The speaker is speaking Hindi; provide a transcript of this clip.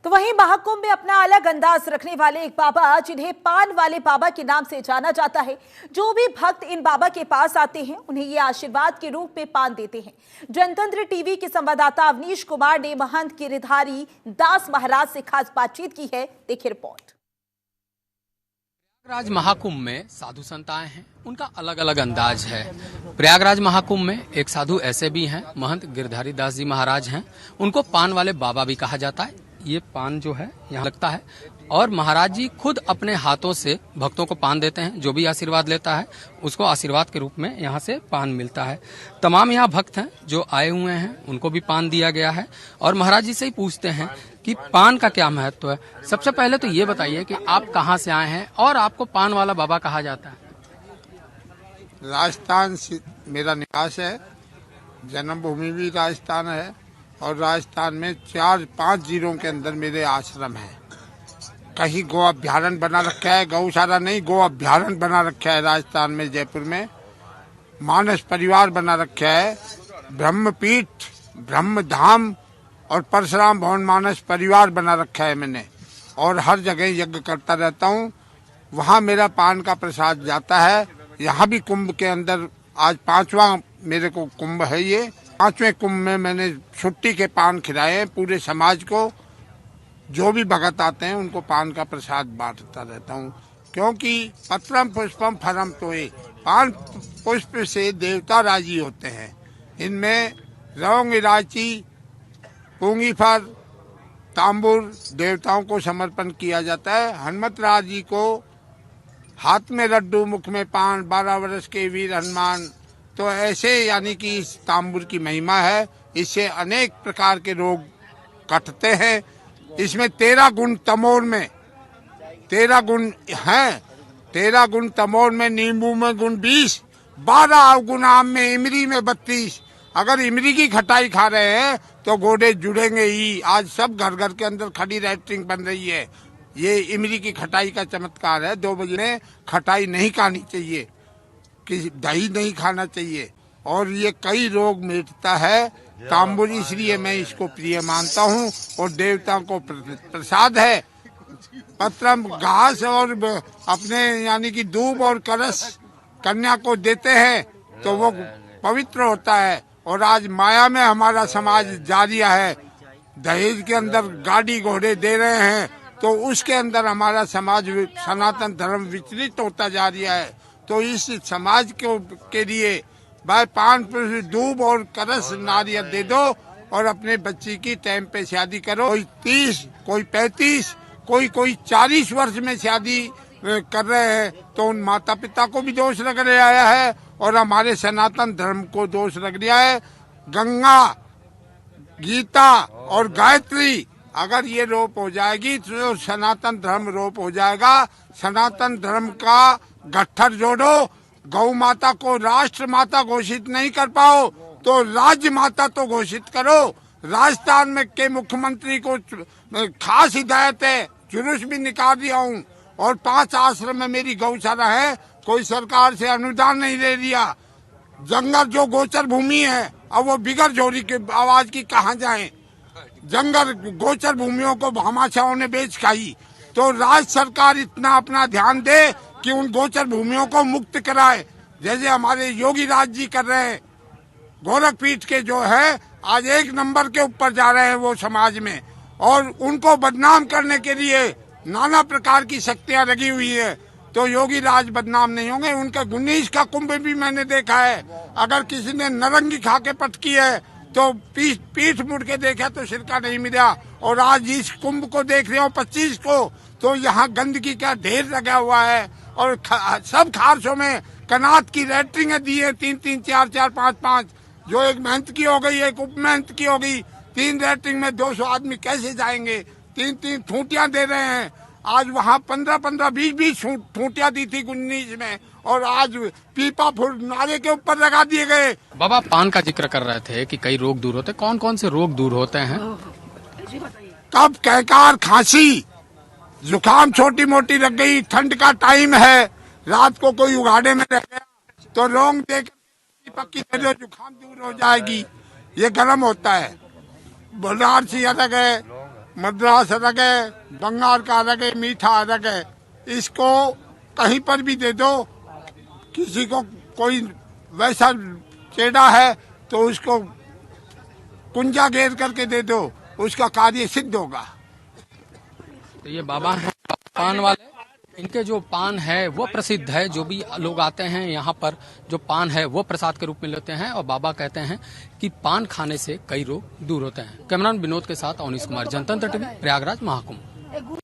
तो वहीं महाकुंभ में अपना अलग अंदाज रखने वाले एक बाबा, जिन्हें पान वाले बाबा के नाम से जाना जाता है। जो भी भक्त इन बाबा के पास आते हैं उन्हें ये आशीर्वाद के रूप में पान देते हैं। जनतंत्र टीवी के संवाददाता अवनीश कुमार ने महंत गिरिधारी दास महाराज से खास बातचीत की है। देखिए रिपोर्ट। प्रयागराज महाकुंभ में साधु संत आए हैं, उनका अलग अलग अंदाज है। प्रयागराज महाकुंभ में एक साधु ऐसे भी हैं, महंत गिरधारी दास जी महाराज हैं। उनको पान वाले बाबा भी कहा जाता है। ये पान जो है यहाँ लगता है और महाराज जी खुद अपने हाथों से भक्तों को पान देते हैं। जो भी आशीर्वाद लेता है उसको आशीर्वाद के रूप में यहाँ से पान मिलता है। तमाम यहाँ भक्त हैं जो आए हुए हैं, उनको भी पान दिया गया है और महाराज जी से ही पूछते हैं कि पान का क्या महत्व है। सबसे पहले तो ये बताइए कि आप कहाँ से आए हैं और आपको पान वाला बाबा कहा जाता है। राजस्थान मेरा निवास है, जन्मभूमि भी राजस्थान है और राजस्थान में 4-5 जिलों के अंदर मेरे आश्रम है। कहीं गौ अभ्यारण्य बना रखा है, गौशाला नहीं, गौ अभ्यारण्य बना रखा है राजस्थान में, जयपुर में मानस परिवार बना रखा है, ब्रह्मपीठ, ब्रह्मधाम और परशुराम भवन मानस परिवार बना रखा है मैंने। और हर जगह यज्ञ करता रहता हूँ, वहाँ मेरा पान का प्रसाद जाता है। यहाँ भी कुंभ के अंदर आज 5वां मेरे को कुंभ है। ये 5वें कुंभ में मैंने छुट्टी के पान खिलाए पूरे समाज को। जो भी भगत आते हैं उनको पान का प्रसाद बांटता रहता हूँ, क्योंकि पत्रम पुष्पम फलम तोय, पान पुष्प से देवता राजी होते हैं। इनमें लौंग, इलायची, पूंगी फल, तांबूर देवताओं को समर्पण किया जाता है। हनुमत राज जी को हाथ में लड्डू, मुख में पान, 12 वर्ष के वीर हनुमान। तो ऐसे यानी कि इस तांबूर की महिमा है। इससे अनेक प्रकार के रोग कटते हैं। इसमें 13 गुण तमोर में 13 गुण हैं। 13 गुण तमोर में, नींबू में गुण 20, 12 गुण आम में, इमली में 32। अगर इमली की खटाई खा रहे हैं तो गोडे जुड़ेंगे ही। आज सब घर घर के अंदर खड़ी लैट्रिन बन रही है। ये इमली की खटाई का चमत्कार है। 2 बजे में खटाई नहीं खानी चाहिए, कि दही नहीं खाना चाहिए और ये कई रोग मिटता है। तांबूर इसलिए मैं इसको प्रिय मानता हूँ और देवताओं को प्रसाद है। पत्रम घास और अपने यानी कि दूब और कलश कन्या को देते हैं तो वो पवित्र होता है। और आज माया में हमारा समाज जारिया है, दहेज के अंदर गाड़ी घोड़े दे रहे हैं, तो उसके अंदर हमारा समाज सनातन धर्म विचलित होता जा रहा है। तो इस समाज के लिए भाई पान, दूब और कलश नारियल दे दो और अपने बच्ची की टाइम पे शादी करो। कोई 30, कोई 35, कोई 40 वर्ष में शादी कर रहे हैं, तो उन माता पिता को भी दोष लग रहा है और हमारे सनातन धर्म को दोष लग रहा है। गंगा, गीता और गायत्री अगर ये रोप हो जाएगी तो सनातन धर्म रोप हो जाएगा। सनातन धर्म का गट्ठर जोड़ो। गौ माता को राष्ट्र माता घोषित नहीं कर पाओ तो राज्य माता तो घोषित करो। राजस्थान में के मुख्यमंत्री को खास हिदायत है, जुलूस भी निकाल दिया हूँ और 5 आश्रम में मेरी गौशाला है। कोई सरकार से अनुदान नहीं ले लिया। जंगल जो गोचर भूमि है, अब वो बिगर जोरी के आवाज की कहाँ जाए। जंगल गोचर भूमियों को भामाशाहों ने बेच खाई। तो राज्य सरकार इतना अपना ध्यान दे कि उन गोचर भूमियों को मुक्त कराए, जैसे हमारे योगी राज जी कर रहे हैं। गोरखपीठ के जो है आज 1 नंबर के ऊपर जा रहे हैं वो समाज में, और उनको बदनाम करने के लिए नाना प्रकार की शक्तियां लगी हुई है। तो योगी राज बदनाम नहीं होंगे। उनका 19 का कुंभ भी मैंने देखा है। अगर किसी ने नारंगी खा के पटकी है तो पीठ मुड़ के देखा तो सिरका नहीं मिला। और आज इस कुंभ को देख रहे हो 25 को, तो यहाँ गंदगी का ढेर लगा हुआ है और सब खारसों में कनात की लैट्रिन दी है, 3-3, 4-4, 5-5। जो एक महंत की हो गई, एक उप महंत की हो गई। 3 लैट्रिन में 200 आदमी कैसे जाएंगे। 3-3 ठूटियां दे रहे हैं। आज वहाँ 15-15, 20-20 ठूटियां दी थी 19 में, और आज पीपा फुल नारे के ऊपर लगा दिए गए। बाबा पान का जिक्र कर रहे थे कि कई रोग दूर होते, कौन कौन से रोग दूर होते हैं? कब, कहकार, खांसी, जुकाम छोटी मोटी लग गई, ठंड का टाइम है, रात को कोई उघाड़े में रह गया तो लौंग देकर पक्की दे दो, जुकाम दूर हो जाएगी। ये गर्म होता है। बनारसी अलग है, मद्रास अलग है, बंगाल का अलग है, मीठा अलग है। इसको कहीं पर भी दे दो, किसी को कोई वैसा चेड़ा है तो उसको कुंजा घेर करके दे दो, उसका कार्य सिद्ध होगा। तो ये बाबा हैं पान वाले, इनके जो पान है वो प्रसिद्ध है। जो भी लोग आते हैं यहाँ पर जो पान है वो प्रसाद के रूप में लेते हैं और बाबा कहते हैं कि पान खाने से कई रोग दूर होते हैं। कैमरामैन विनोद के साथ अवनीश कुमार, जनतंत्र टीवी, प्रयागराज महाकुंभ।